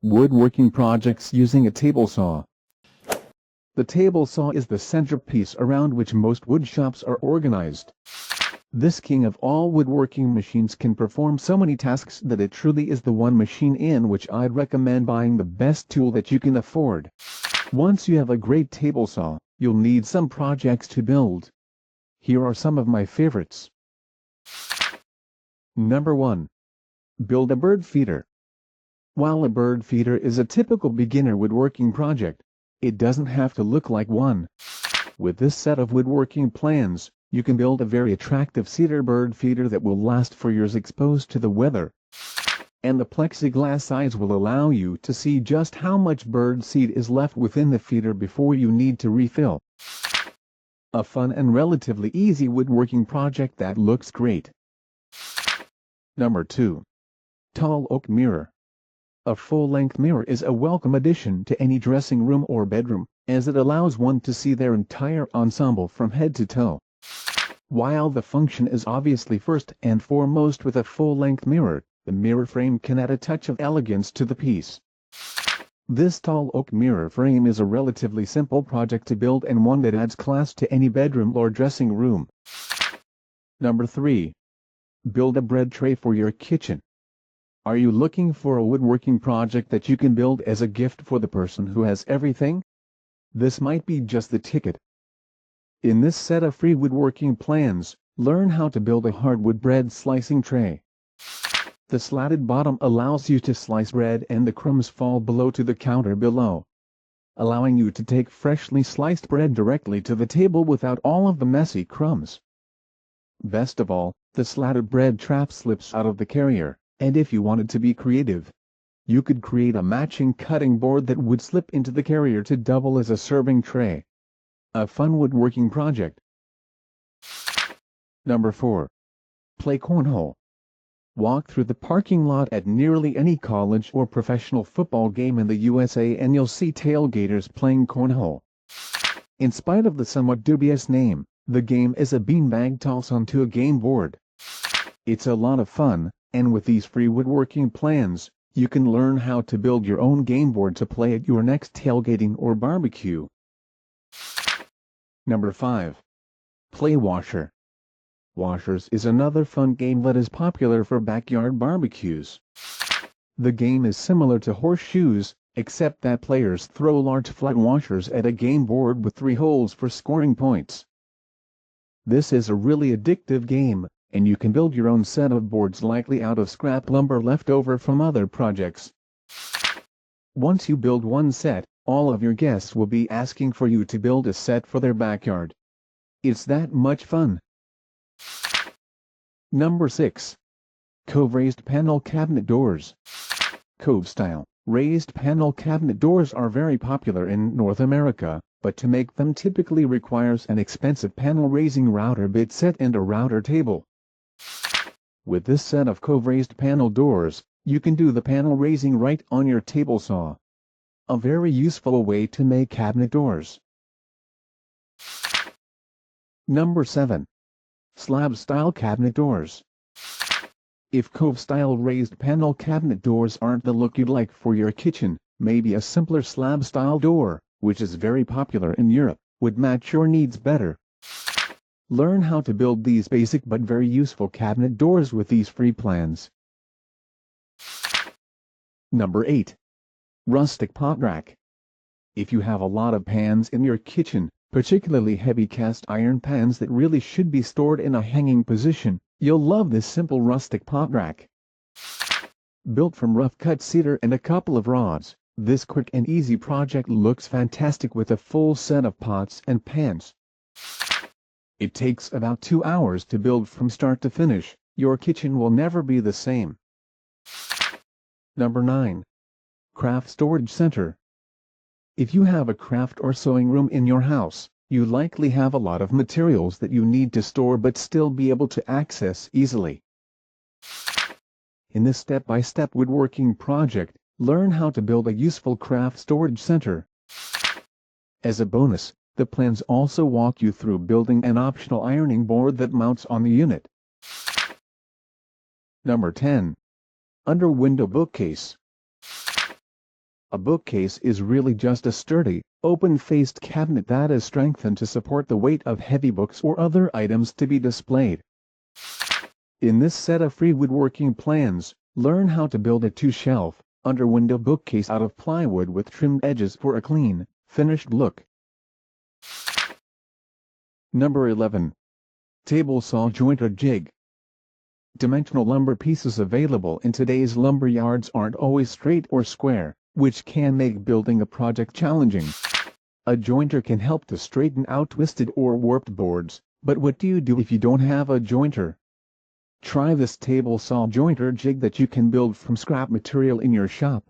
Woodworking projects using a table saw. The table saw is the centerpiece around which most woodshops are organized. This king of all woodworking machines can perform so many tasks that it truly is the one machine in which I'd recommend buying the best tool that you can afford. Once you have a great table saw, you'll need some projects to build. Here are some of my favorites. Number 1. Build a bird feeder. While a bird feeder is a typical beginner woodworking project, it doesn't have to look like one. With this set of woodworking plans, you can build a very attractive cedar bird feeder that will last for years exposed to the weather. And the plexiglass sides will allow you to see just how much bird seed is left within the feeder before you need to refill. A fun and relatively easy woodworking project that looks great. Number 2. Tall oak mirror. A full-length mirror is a welcome addition to any dressing room or bedroom, as it allows one to see their entire ensemble from head to toe. While the function is obviously first and foremost with a full-length mirror, the mirror frame can add a touch of elegance to the piece. This tall oak mirror frame is a relatively simple project to build and one that adds class to any bedroom or dressing room. Number 3. Build a bread tray for your kitchen. Are you looking for a woodworking project that you can build as a gift for the person who has everything? This might be just the ticket. In this set of free woodworking plans, learn how to build a hardwood bread slicing tray. The slatted bottom allows you to slice bread and the crumbs fall below to the counter below, allowing you to take freshly sliced bread directly to the table without all of the messy crumbs. Best of all, the slatted bread trap slips out of the carrier. And if you wanted to be creative, you could create a matching cutting board that would slip into the carrier to double as a serving tray. A fun woodworking project. Number 4. Play cornhole. Walk through the parking lot at nearly any college or professional football game in the USA and you'll see tailgaters playing cornhole. In spite of the somewhat dubious name, the game is a beanbag toss onto a game board. It's a lot of fun. And with these free woodworking plans, you can learn how to build your own game board to play at your next tailgating or barbecue. Number 5. Play washer. Washers is another fun game that is popular for backyard barbecues. The game is similar to horseshoes, except that players throw large flat washers at a game board with 3 holes for scoring points. This is a really addictive game, and you can build your own set of boards likely out of scrap lumber left over from other projects. Once you build one set, all of your guests will be asking for you to build a set for their backyard. It's that much fun. Number 6. Cove raised panel cabinet doors. Cove-style raised panel cabinet doors are very popular in North America, but to make them typically requires an expensive panel raising router bit set and a router table. With this set of Cove raised panel doors, you can do the panel raising right on your table saw. A very useful way to make cabinet doors. Number 7. Slab style cabinet doors. If Cove style raised panel cabinet doors aren't the look you'd like for your kitchen, maybe a simpler slab style door, which is very popular in Europe, would match your needs better. Learn how to build these basic but very useful cabinet doors with these free plans. Number 8. Rustic pot rack. If you have a lot of pans in your kitchen, particularly heavy cast iron pans that really should be stored in a hanging position, you'll love this simple rustic pot rack. Built from rough-cut cedar and a couple of rods, this quick and easy project looks fantastic with a full set of pots and pans. It takes about 2 hours to build from start to finish. Your kitchen will never be the same. Number 9. Craft storage center. If you have a craft or sewing room in your house, you likely have a lot of materials that you need to store but still be able to access easily. In this step-by-step woodworking project, learn how to build a useful craft storage center. As a bonus, the plans also walk you through building an optional ironing board that mounts on the unit. Number 10. Under window bookcase. A bookcase is really just a sturdy, open-faced cabinet that is strengthened to support the weight of heavy books or other items to be displayed. In this set of free woodworking plans, learn how to build a two-shelf, under-window bookcase out of plywood with trimmed edges for a clean, finished look. Number 11. Table saw jointer jig. Dimensional lumber pieces available in today's lumber yards aren't always straight or square, which can make building a project challenging. A jointer can help to straighten out twisted or warped boards, but what do you do if you don't have a jointer? Try this table saw jointer jig that you can build from scrap material in your shop.